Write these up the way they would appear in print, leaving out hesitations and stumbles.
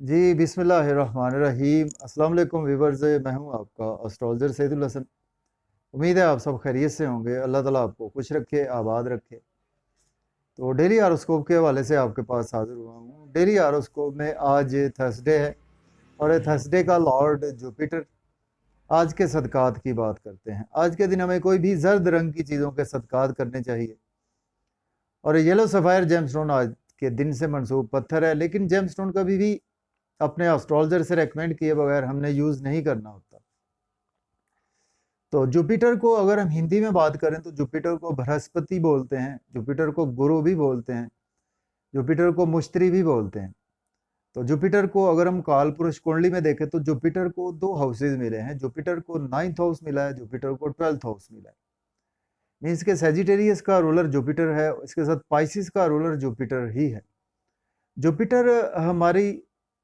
जी बिस्मिल्लाहिर्रहमानिर्रहीम। अस्सलाम वालेकुम व्यूअर्स, मैं हूं आपका एस्ट्रोलॉजर सैदुल हसन। उम्मीद है आप सब खैरियत से होंगे। अल्लाह ताला आपको खुश रखे, आबाद रखे। तो डेली हारोस्कोप के हवाले से आपके पास हाजिर हुआ हूं। डेली हारोस्कोप में आज थर्सडे है और थर्सडे का लॉर्ड जुपिटर। आज के सदकात की बात करते हैं। आज के दिन हमें कोई भी जर्द रंग की चीज़ों के सदकात करने चाहिए। और येलो सफ़ायर जेमस्टोन आज के दिन से मंसूब पत्थर है, लेकिन जेमस्टोन कभी भी अपने एस्ट्रोलॉजर से रेकमेंड किए बगैर हमने यूज़ नहीं करना होता। तो जुपिटर को अगर हम हिंदी में बात करें तो जुपिटर को बृहस्पति बोलते हैं, जुपिटर को गुरु भी बोलते हैं, जुपिटर को मुश्तरी भी बोलते हैं। तो जुपिटर को अगर हम काल पुरुष कुंडली में देखें तो जुपिटर को दो हाउसेज मिले हैं। जुपिटर को 9th हाउस मिला है, जुपिटर को 12th हाउस मिला है। मीन्स के सेजिटेरियस का रूलर जुपिटर है, इसके साथ पाइसिस का रूलर जुपिटर ही है। जुपिटर हमारी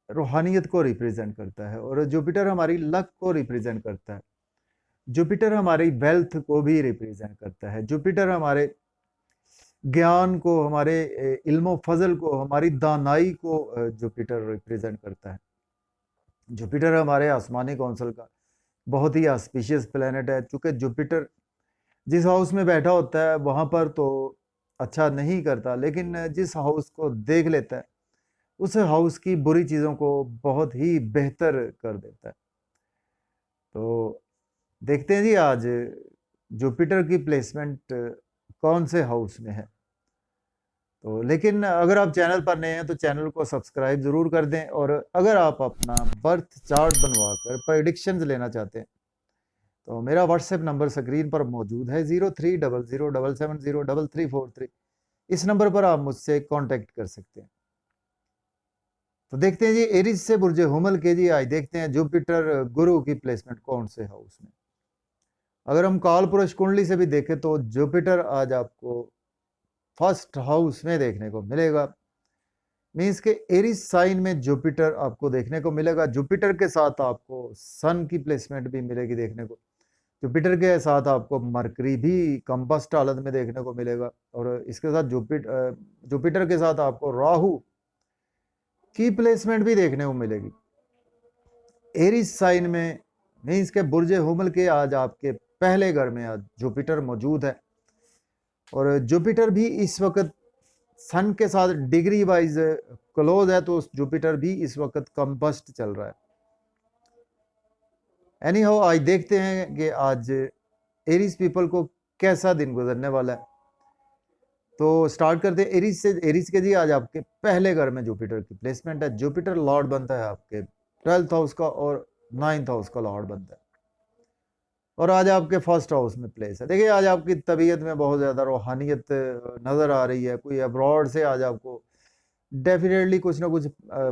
रूहानियत को रिप्रेजेंट करता है और जुपिटर हमारी लक को रिप्रेजेंट करता है। जुपिटर हमारी वेल्थ को भी रिप्रेजेंट करता है। जुपिटर हमारे ज्ञान को, हमारे इल्म फजल को, हमारी दानाई को जुपिटर रिप्रेजेंट करता है। जुपिटर हमारे आसमानी कौंसल का बहुत ही ऑस्पिशियस प्लेनेट है। चूंकि जुपिटर जिस हाउस में बैठा होता है वहां पर तो अच्छा नहीं करता, लेकिन जिस हाउस को देख लेता है उस हाउस की बुरी चीज़ों को बहुत ही बेहतर कर देता है। तो देखते हैं जी आज जुपिटर की प्लेसमेंट कौन से हाउस में है। तो लेकिन अगर आप चैनल पर नए हैं तो चैनल को सब्सक्राइब ज़रूर कर दें, और अगर आप अपना बर्थ चार्ट बनवा कर प्रडिक्शंस लेना चाहते हैं तो मेरा व्हाट्सएप नंबर स्क्रीन पर मौजूद है 0300770343। इस नंबर पर आप मुझसे कांटेक्ट कर सकते हैं। तो देखते हैं जी एरिस से बुर्ज हुमल के जी आज देखते हैं जुपिटर गुरु की प्लेसमेंट कौन से हाउस में। अगर हम काल पुरुष कुंडली से भी देखें तो जुपिटर आज आपको फर्स्ट हाउस में देखने को मिलेगा। मीन्स के एरिस साइन में जुपिटर आपको देखने को मिलेगा। जुपिटर के साथ आपको सन की प्लेसमेंट भी मिलेगी देखने को। जुपिटर के साथ आपको मरकरी भी कंबस्ट हालत में देखने को मिलेगा, और इसके साथ जुपिटर के साथ आपको राहु की प्लेसमेंट भी देखने को मिलेगी एरिस साइन में। मीन्स के बुर्ज हुमल के आज आपके पहले घर में आज जुपिटर मौजूद है, और जुपिटर भी इस वक्त सन के साथ डिग्री वाइज क्लोज है, तो जुपिटर भी इस वक्त कंबस्ट चल रहा है। एनी हाउ आज देखते हैं कि आज एरिस पीपल को कैसा दिन गुजरने वाला है। तो स्टार्ट करते हैं एरिस से। एरिस के जी आज आपके पहले घर में जुपिटर की प्लेसमेंट है। जुपिटर लॉर्ड बनता है आपके 12th हाउस का और 9th हाउस का लॉर्ड बनता है, और आज आपके फर्स्ट हाउस में प्लेस है। देखिए आज आपकी तबीयत में बहुत ज़्यादा रूहानियत नज़र आ रही है। कोई अब्रॉड से आज आपको डेफिनेटली कुछ ना कुछ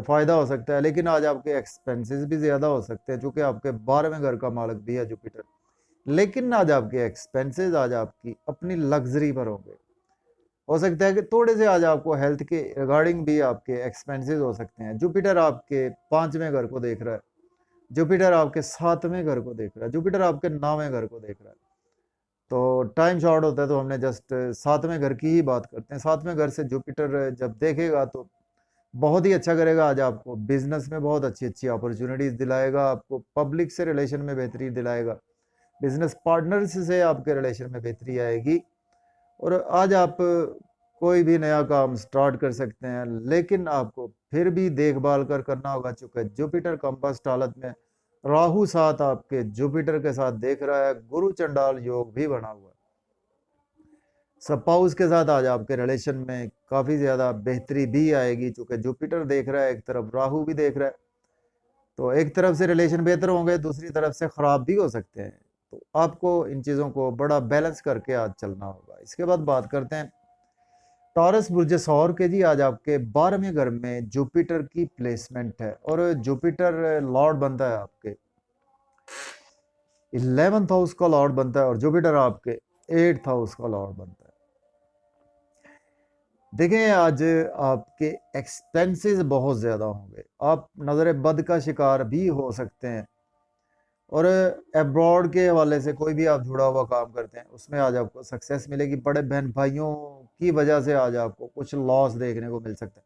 फ़ायदा हो सकता है, लेकिन आज आपके एक्सपेंसेस भी ज़्यादा हो सकते हैं चूँकि आपके 12वें घर का मालिक भी है जुपिटर। लेकिन आज आपके एक्सपेंसेस आज आपकी अपनी लग्जरी पर होंगे। हो सकता है कि थोड़े से आज आपको हेल्थ के रिगार्डिंग भी आपके एक्सपेंसेस हो सकते हैं। जुपिटर आपके 5वें घर को देख रहा है, जुपिटर आपके 7वें घर को देख रहा है, जुपिटर आपके 9वें घर को देख रहा है। तो टाइम शॉर्ट होता है तो हमने जस्ट 7वें घर की ही बात करते हैं। 7वें घर से जुपिटर जब देखेगा तो बहुत ही अच्छा करेगा। आज आपको बिजनेस में बहुत अच्छी अच्छी अपॉर्चुनिटीज दिलाएगा, आपको पब्लिक से रिलेशन में बेहतरी दिलाएगा, बिजनेस पार्टनर्स से आपके रिलेशन में बेहतरी आएगी, और आज आप कोई भी नया काम स्टार्ट कर सकते हैं। लेकिन आपको फिर भी देखभाल कर करना होगा, चूंकि जुपिटर कंबस्ट हालत में राहु साथ आपके जुपिटर के साथ देख रहा है। गुरु चंडाल योग भी बना हुआ है। स्पाउस के साथ आज आपके रिलेशन में काफ़ी ज़्यादा बेहतरी भी आएगी, चूंकि जुपिटर देख रहा है, एक तरफ राहु भी देख रहा है। तो एक तरफ से रिलेशन बेहतर होंगे, दूसरी तरफ से ख़राब भी हो सकते हैं। तो आपको इन चीज़ों को बड़ा बैलेंस करके आज चलना होगा। इसके बाद बात करते हैं टॉरस बुर्ज सौर के जी आज आपके 12वें घर में जुपिटर की प्लेसमेंट है, और जुपिटर लॉर्ड बनता है आपके 11th हाउस का लॉर्ड बनता है, और जुपिटर आपके 8th हाउस का लॉर्ड बनता है। देखें आज आपके एक्सपेंसेस बहुत ज़्यादा होंगे, आप नज़र बद का शिकार भी हो सकते हैं, और अब्रॉड के हवाले से कोई भी आप जुड़ा हुआ काम करते हैं उसमें आज आपको सक्सेस मिलेगी। बड़े बहन भाइयों की वजह से आज आपको कुछ लॉस देखने को मिल सकता है।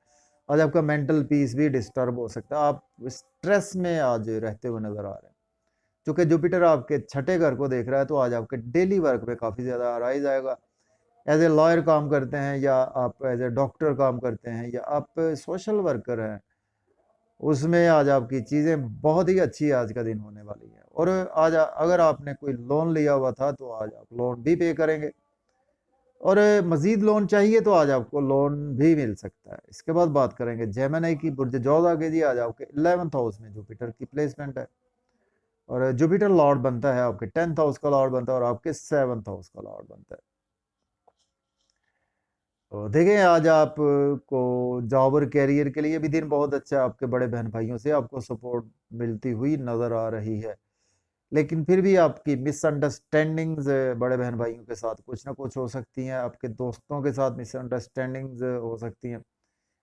आज आपका मेंटल पीस भी डिस्टर्ब हो सकता है, आप स्ट्रेस में आज रहते हुए नजर आ रहे हैं। क्योंकि जुपिटर आपके छठे घर को देख रहा है, तो आज आपके डेली वर्क में काफ़ी ज़्यादा राइज आएगा। एज ए लॉयर काम करते हैं, या आप एज ए डॉक्टर काम करते हैं, या आप सोशल वर्कर हैं, उसमें आज आपकी चीज़ें बहुत ही अच्छी आज का दिन होने वाली है। और आज अगर आपने कोई लोन लिया हुआ था, तो आज आप लोन भी पे करेंगे, और मजीद लोन चाहिए तो आज आपको लोन भी मिल सकता है। इसके बाद बात करेंगे जेमिनी की, बुर्ज जोधा के जी। आज आपके 11th हाउस में जुपिटर की प्लेसमेंट है, और जुपिटर लॉर्ड बनता है आपके 10th हाउस का लॉर्ड बनता है, और आपके 7th हाउस का लॉर्ड बनता है। तो देखिए, आज आपको जॉब और कैरियर के लिए भी दिन बहुत अच्छा है। आपके बड़े बहन भाइयों से आपको सपोर्ट मिलती हुई नजर आ रही है, लेकिन फिर भी आपकी मिसअंडरस्टैंडिंग्स बड़े बहन भाइयों के साथ कुछ ना कुछ हो सकती हैं। आपके दोस्तों के साथ मिसअंडरस्टैंडिंग्स हो सकती हैं।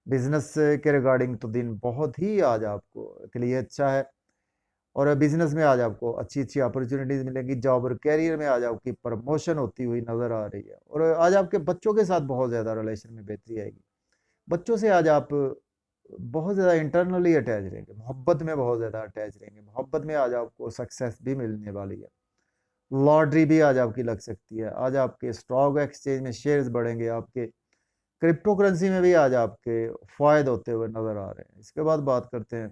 बिजनेस के रिगार्डिंग तो दिन बहुत ही आज आपको के लिए अच्छा है, और बिजनेस में आज आपको अच्छी अच्छी अपॉर्चुनिटीज मिलेंगी। जॉब और कैरियर में आज आपकी प्रमोशन होती हुई नजर आ रही है, और आज आपके बच्चों के साथ बहुत ज़्यादा रिलेशन में बेहतरी आएगी। बच्चों से आज आप बहुत ज़्यादा इंटरनली अटैच रहेंगे, मोहब्बत में बहुत ज़्यादा अटैच रहेंगे। मोहब्बत में आज आपको सक्सेस भी मिलने वाली है। लॉटरी भी आज आपकी लग सकती है। आज आपके स्टॉक एक्सचेंज में शेयर्स बढ़ेंगे, आपके क्रिप्टो करेंसी में भी आज आपके फायदे होते हुए नजर आ रहे हैं। इसके बाद बात करते हैं,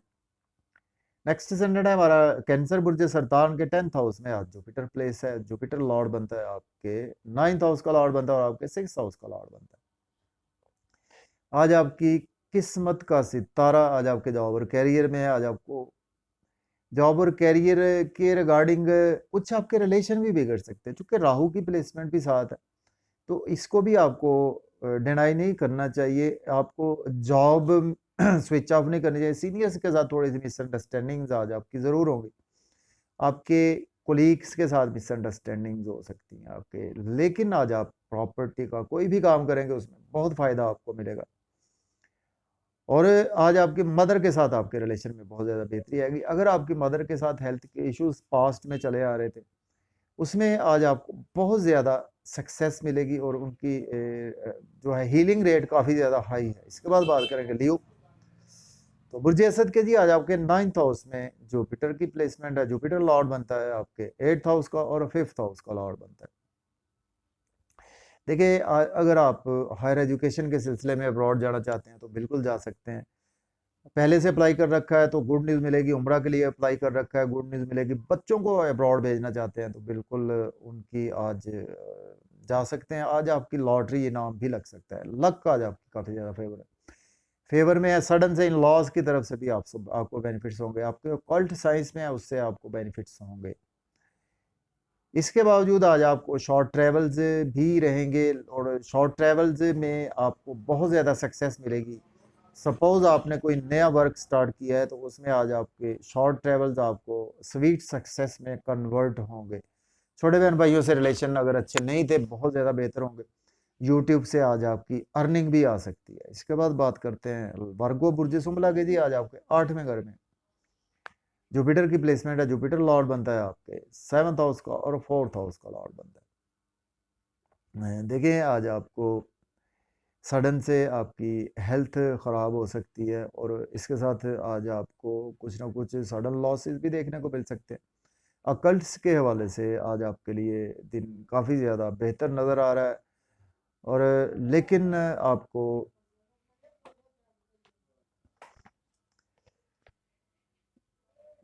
नेक्स्ट सैटरडे हमारा कैंसर बुर्ज सरतान के 10th हाउस में आज जुपिटर प्लेस है। जुपिटर लॉर्ड बनता है आपके 9th हाउस का लॉर्ड बनता है, और आपके 6th हाउस का लॉर्ड बनता है। आज आपकी किस्मत का सितारा आज आपके जॉब और कैरियर में है। आज आपको जॉब और कैरियर के रिगार्डिंग कुछ आपके रिलेशन भी बिगड़ सकते हैं, क्योंकि राहु की प्लेसमेंट भी साथ है, तो इसको भी आपको डिनाई नहीं करना चाहिए। आपको जॉब स्विच ऑफ नहीं करनी चाहिए। सीनियर्स के साथ थोड़ी सी मिसअंडरस्टैंडिंग्स आज आपकी ज़रूर होंगी। आपके कोलीग्स के साथ मिसअंडरस्टैंडिंग्स हो सकती हैं आपके, लेकिन आज आप प्रॉपर्टी का कोई भी काम करेंगे उसमें बहुत फ़ायदा आपको मिलेगा। और आज आपकी मदर के साथ आपके रिलेशन में बहुत ज़्यादा बेहतरी आएगी। अगर आपकी मदर के साथ हेल्थ के इश्यूज पास्ट में चले आ रहे थे, उसमें आज आपको बहुत ज़्यादा सक्सेस मिलेगी, और उनकी जो है हीलिंग रेट काफ़ी ज़्यादा हाई है। इसके बाद बात करेंगे लियो। तो बुर्ज असद के जी, आज आपके 9th हाउस में जुपिटर की प्लेसमेंट है। जुपिटर लॉर्ड बनता है आपके 8th हाउस का, और 5th हाउस का लॉर्ड बनता है। देखिए, अगर आप हायर एजुकेशन के सिलसिले में अब्रॉड जाना चाहते हैं तो बिल्कुल जा सकते हैं। पहले से अप्लाई कर रखा है तो गुड न्यूज़ मिलेगी। उम्रा के लिए अप्लाई कर रखा है, गुड न्यूज़ मिलेगी। बच्चों को अब्रॉड भेजना चाहते हैं तो बिल्कुल उनकी आज जा सकते हैं। आज आपकी लॉटरी इनाम भी लग सकता है। लक आज आपकी काफ़ी ज़्यादा फेवर में है। सडन से इन लॉज की तरफ से भी आपको बेनिफिट्स होंगे। आपके ऑकल्ट साइंस में है, उससे आपको बेनिफिट्स होंगे। इसके बावजूद आज आपको शॉर्ट ट्रेवल्स भी रहेंगे, और शॉर्ट ट्रेवल्स में आपको बहुत ज़्यादा सक्सेस मिलेगी। सपोज आपने कोई नया वर्क स्टार्ट किया है, तो उसमें आज आपके शॉर्ट ट्रेवल्स आपको स्वीट सक्सेस में कन्वर्ट होंगे। छोटे बहन भाइयों से रिलेशन अगर अच्छे नहीं थे, बहुत ज़्यादा बेहतर होंगे। यूट्यूब से आज आपकी अर्निंग भी आ सकती है। इसके बाद बात करते हैं वर्गो बुर्ज सुमला के जी। आज आपके 8वें घर में जुपिटर की प्लेसमेंट है। जुपिटर लॉर्ड बनता है आपके 7th हाउस का, और 4th हाउस का लॉर्ड बनता है। देखिए, आज आपको सडन से आपकी हेल्थ ख़राब हो सकती है, और इसके साथ आज आपको कुछ ना कुछ सडन लॉसेस भी देखने को मिल सकते हैं। अकल्ट्स के हवाले से आज आपके लिए दिन काफ़ी ज़्यादा बेहतर नज़र आ रहा है, और लेकिन आपको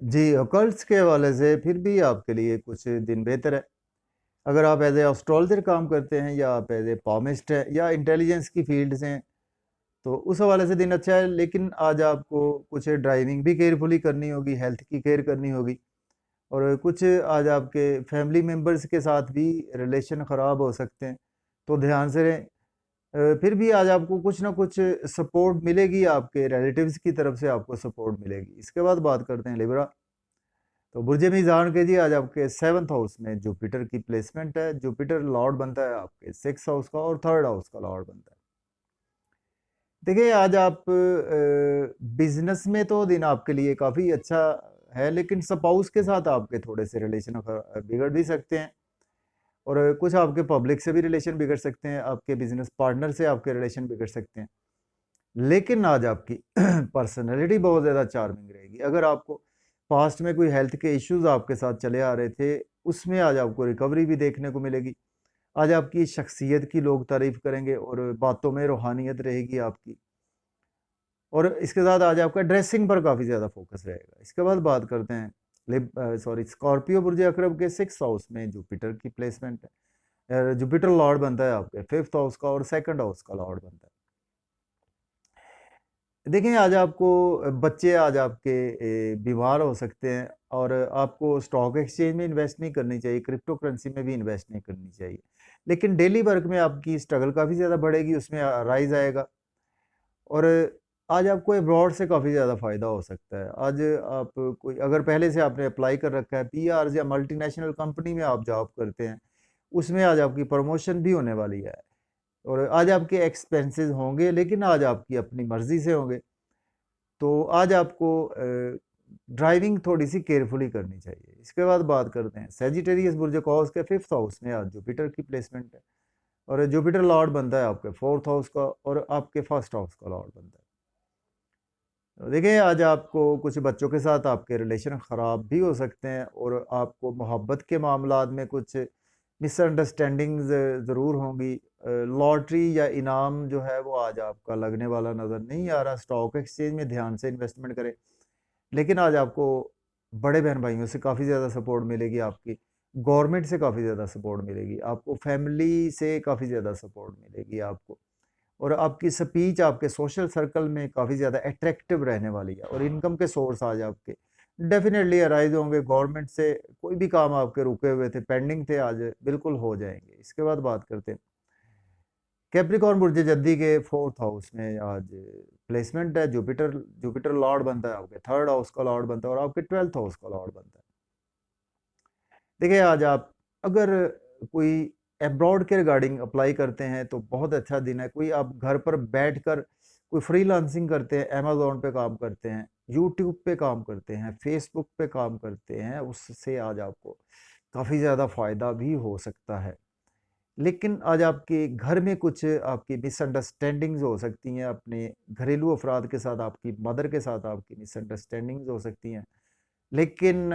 जी अकल्ट्स के हवाले से फिर भी आपके लिए कुछ दिन बेहतर है। अगर आप एज ए एस्ट्रोलॉजर काम करते हैं, या आप एज ए पॉमिस्ट हैं, या इंटेलिजेंस की फील्ड से हैं, तो उस हवाले से दिन अच्छा है। लेकिन आज आपको कुछ ड्राइविंग भी केयरफुली करनी होगी, हेल्थ की केयर करनी होगी, और कुछ आज आपके फैमिली मेम्बर्स के साथ भी रिलेशन ख़राब हो सकते हैं, तो ध्यान से रहें। फिर भी आज आपको कुछ ना कुछ सपोर्ट मिलेगी, आपके रिलेटिव्स की तरफ से आपको सपोर्ट मिलेगी। इसके बाद बात करते हैं लिब्रा। तो बुर्ज मीज़ान के जी, आज आपके 7th हाउस में जुपिटर की प्लेसमेंट है। जुपिटर लॉर्ड बनता है आपके 6th हाउस का, और 3rd हाउस का लॉर्ड बनता है। देखिए, आज आप बिजनेस में तो दिन आपके लिए काफ़ी अच्छा है, लेकिन स्पाउस के साथ आपके थोड़े से रिलेशन बिगड़ भी सकते हैं, और कुछ आपके पब्लिक से भी रिलेशन बिगड़ सकते हैं, आपके बिजनेस पार्टनर से आपके रिलेशन बिगड़ सकते हैं। लेकिन आज आपकी पर्सनैलिटी बहुत ज़्यादा चार्मिंग रहेगी। अगर आपको पास्ट में कोई हेल्थ के इश्यूज़ आपके साथ चले आ रहे थे, उसमें आज आपको रिकवरी भी देखने को मिलेगी। आज आपकी शख्सियत की लोग तारीफ़ करेंगे और बातों में रूहानियत रहेगी आपकी। और इसके साथ आज आपका ड्रेसिंग पर काफ़ी ज़्यादा फोकस रहेगा। इसके बाद बात करते हैं स्कॉर्पियो बुर्ज अकरब के 6th हाउस में जुपिटर की प्लेसमेंट है। जुपिटर लॉर्ड बनता है आपके 5th हाउस का और 2nd हाउस का लॉर्ड बनता है। देखें आज आपको बच्चे आज आपके बीमार हो सकते हैं और आपको स्टॉक एक्सचेंज में इन्वेस्ट नहीं करनी चाहिए, क्रिप्टो करेंसी में भी इन्वेस्ट नहीं करनी चाहिए। लेकिन डेली वर्क में आपकी स्ट्रगल काफ़ी ज़्यादा बढ़ेगी, उसमें राइज आएगा। और आज आपको अब्रॉड से काफ़ी ज़्यादा फ़ायदा हो सकता है। आज आप कोई अगर पहले से आपने अप्लाई कर रखा है पीआर या मल्टीनेशनल कंपनी में आप जॉब करते हैं, उसमें आज आपकी प्रमोशन भी होने वाली है। और आज आपके एक्सपेंसेस होंगे, लेकिन आज आपकी अपनी मर्ज़ी से होंगे। तो आज आपको ड्राइविंग थोड़ी सी केयरफुली करनी चाहिए। इसके बाद बात करते हैं सेजिटेरियस बुर्ज कॉस के 5th हाउस में आज जुपिटर की प्लेसमेंट है। और जुपिटर लॉर्ड बनता है आपके 4th हाउस का और आपके 1st हाउस का लॉर्ड बनता है। तो देखिए आज आपको कुछ बच्चों के साथ आपके रिलेशन ख़राब भी हो सकते हैं और आपको मोहब्बत के मामलात में कुछ मिसअंडरस्टैंडिंग्स ज़रूर होंगी। लॉटरी या इनाम जो है वो आज आपका लगने वाला नज़र नहीं आ रहा। स्टॉक एक्सचेंज में ध्यान से इन्वेस्टमेंट करें। लेकिन आज आपको बड़े बहन भाइयों से काफ़ी ज़्यादा सपोर्ट मिलेगी, आपकी गवर्नमेंट से काफ़ी ज़्यादा सपोर्ट मिलेगी, आपको फैमिली से काफ़ी ज़्यादा सपोर्ट मिलेगी आपको। और आपकी स्पीच आपके सोशल सर्कल में काफ़ी ज़्यादा अट्रैक्टिव रहने वाली है। और इनकम के सोर्स आज आपके डेफिनेटली अराइज होंगे। गवर्नमेंट से कोई भी काम आपके रुके हुए थे, पेंडिंग थे, आज बिल्कुल हो जाएंगे। इसके बाद बात करते हैं कैप्रिकॉर्न बुर्ज जद्दी के 4th हाउस में आज प्लेसमेंट है। जुपिटर जुपिटर लॉर्ड बनता है आपके 3rd हाउस का लॉर्ड बनता है और आपके 12th हाउस का लॉर्ड बनता है। देखिए आज आप अगर कोई अब्रॉड के रिगार्डिंग अप्लाई करते हैं तो बहुत अच्छा दिन है। कोई आप घर पर बैठकर कोई फ्रीलांसिंग करते हैं, अमेज़न पे काम करते हैं, यूट्यूब पे काम करते हैं, फेसबुक पे काम करते हैं, उससे आज आपको काफ़ी ज़्यादा फ़ायदा भी हो सकता है। लेकिन आज आपके घर में कुछ आपकी मिसअंडरस्टैंडिंग्स हो सकती हैं, अपने घरेलू अफराद के साथ, आपकी मदर के साथ आपकी मिसअंडरस्टैंडिंग्स हो सकती हैं। लेकिन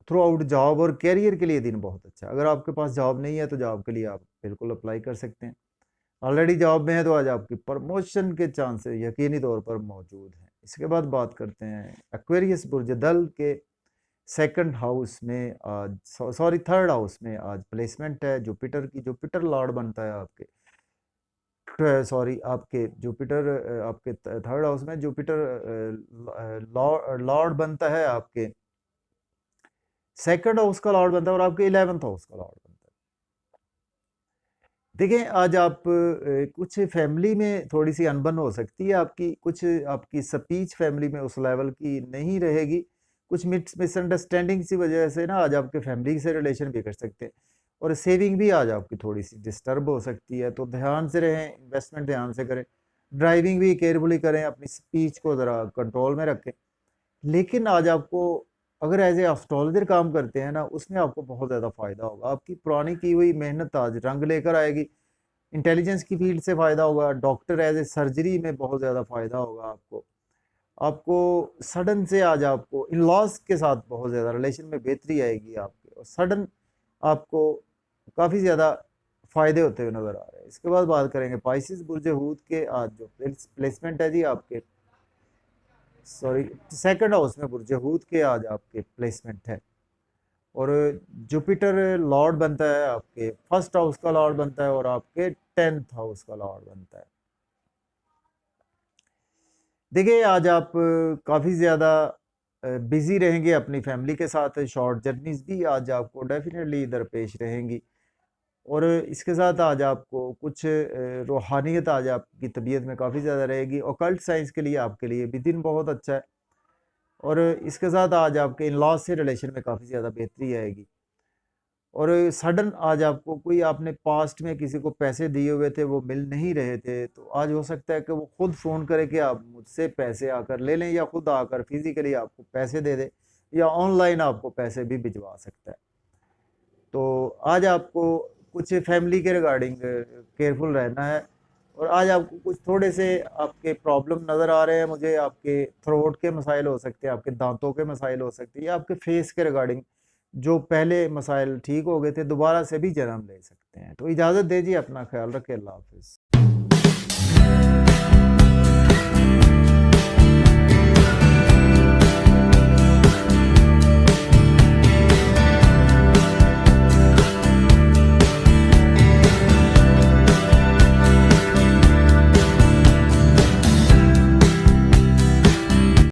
थ्रू आउट जॉब और कैरियर के लिए दिन बहुत अच्छा है। अगर आपके पास जॉब नहीं है तो जॉब के लिए आप बिल्कुल अप्लाई कर सकते हैं। ऑलरेडी जॉब में है तो आज आपकी प्रमोशन के चांसेस यकीनी तौर पर मौजूद हैं। इसके बाद बात करते हैं एक्वेरियस बुर्ज दल के 2nd हाउस में आज सॉरी 3rd हाउस में आज प्लेसमेंट है जुपिटर की। जुपिटर लॉर्ड बनता है आपके सॉरी आपके जुपिटर आपके 3rd हाउस में जुपिटर लॉर्ड बनता है आपके 2nd हाउस का लॉर्ड बनता है और आपके 11th हाउस का लॉर्ड बनता है। देखिए आज आप कुछ फैमिली में थोड़ी सी अनबन हो सकती है आपकी, कुछ आपकी स्पीच फैमिली में उस लेवल की नहीं रहेगी। कुछ मिसअंडरस्टैंडिंग की वजह से ना आज आपके फैमिली से रिलेशन बिगड़ सकते हैं और सेविंग भी आज आपकी थोड़ी सी डिस्टर्ब हो सकती है। तो ध्यान से रहें, इन्वेस्टमेंट ध्यान से करें, ड्राइविंग भी केयरफुली करें, अपनी स्पीच को ज़रा कंट्रोल में रखें। लेकिन आज आपको अगर एज ए एस्ट्रोलॉजर काम करते हैं ना, उसमें आपको बहुत ज़्यादा फ़ायदा होगा। आपकी पुरानी की हुई मेहनत आज रंग लेकर आएगी। इंटेलिजेंस की फील्ड से फ़ायदा होगा, डॉक्टर एज ए सर्जरी में बहुत ज़्यादा फ़ायदा होगा आपको। आपको सडन से आज आपको इन लॉज के साथ बहुत ज़्यादा रिलेशन में बेहतरी आएगी आपके, और सडन आपको काफ़ी ज़्यादा फ़ायदे होते हुए नज़र आ रहे हैं। इसके बाद बात करेंगे पाइसिस बुर्ज हूत के आज जो प्लेसमेंट है जी आपके सॉरी 2nd हाउस में बुर्ज हूत के आज आपके प्लेसमेंट है। और जुपिटर लॉर्ड बनता है आपके 1st हाउस का लॉर्ड बनता है और आपके 10th हाउस का लॉर्ड बनता है। देखिए आज आप काफ़ी ज़्यादा बिजी रहेंगे अपनी फैमिली के साथ। शॉर्ट जर्नीज भी आज आपको डेफिनेटली इधर पेश रहेंगी। और इसके साथ आज आपको कुछ रूहानियत आज आपकी तबीयत में काफ़ी ज़्यादा रहेगी। ऑकल्ट साइंस के लिए आपके लिए भी दिन बहुत अच्छा है। और इसके साथ आज आपके इन लॉज से रिलेशन में काफ़ी ज़्यादा बेहतरी आएगी। और सडन आज आपको कोई आपने पास्ट में किसी को पैसे दिए हुए थे, वो मिल नहीं रहे थे, तो आज हो सकता है कि वो खुद फ़ोन करे कि आप मुझसे पैसे आकर ले लें, या खुद आकर फिजिकली आपको पैसे दे दे, या ऑनलाइन आपको पैसे भी भिजवा सकता है। तो आज आपको कुछ फैमिली के रिगार्डिंग केयरफुल रहना है। और आज आपको कुछ थोड़े से आपके प्रॉब्लम नज़र आ रहे हैं मुझे, आपके थ्रोट के मसाइल हो सकते हैं, आपके दांतों के मसाइल हो सकते हैं, या आपके फेस के रिगार्डिंग जो पहले मसाइल ठीक हो गए थे दोबारा से भी जन्म ले सकते हैं। तो इजाज़त दीजिए, अपना ख्याल रखें, अल्लाह हाफिज़।